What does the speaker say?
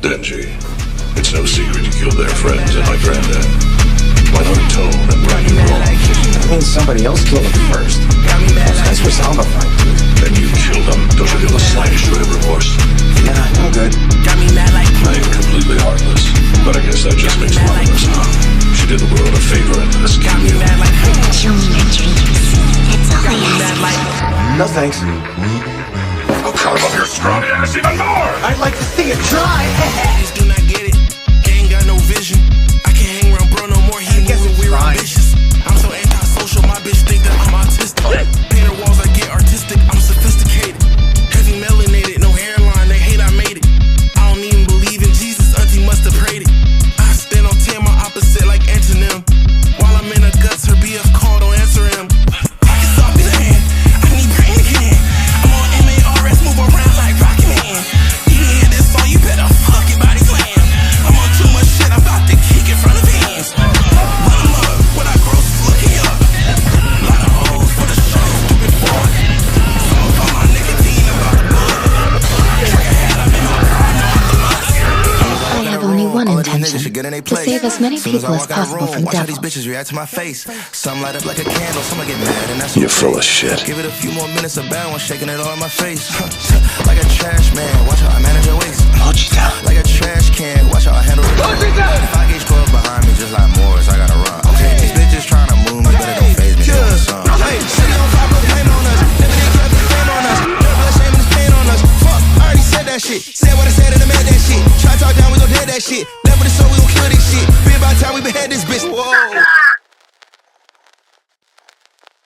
Denji, it's no secret you killed their friends and my granddad. Why don't you tone and right you wrong? That means somebody else killed him first. Those guys were zombified. Then you killed them. Don't you feel the slightest shred of remorse? Yeah, no good. I am completely heartless, but I guess that just makes one of us. She did the world a favor and let us kill you. Show me your dreams. That's all I ask. No thanks. I'll carve up your strong ass even more! I'd like to see it try. Just do not get it. Gang got no vision. I can't hang around bro no more. He moving weird ambitious. I'm so antisocial, my bitch think that I'm autistic. Painter walls, I get artistic. I'm sophisticated. Heavy melanated, no hairline. They hate I made it. I don't even believe in Jesus. Auntie must have prayed it. I stand on 10, my opposite like antonym. While I'm in the guts, her BF call, don't answer him. I can stop in the hand. I need brain again. I'm on MARS, move around like Rocky Man. You didn't hear this song, you better fuck your body slam. I'm on too much shit, I'm about to kick in front of hands. Run them up, what I gross is looking up. Lot of hoes for the show, stupid boy. Some of my nicotine about the blood. Drink a hat, I'm in my car, no I'm the must. I have only one intention, to save as many people as possible from Watch how devil. these bitches react to my face. Some light up like a candle, some get mad, and that's You're full of shit. Give it a few more minutes of bad one, shaking it all in my face. Like a trash man, watch how I manage your waist. Like a trash can, watch how I handle it. 5-gauge club behind me, just like Morris, I gotta run. Okay, these bitches trying to move me, but it don't faze me. Hey, city on top of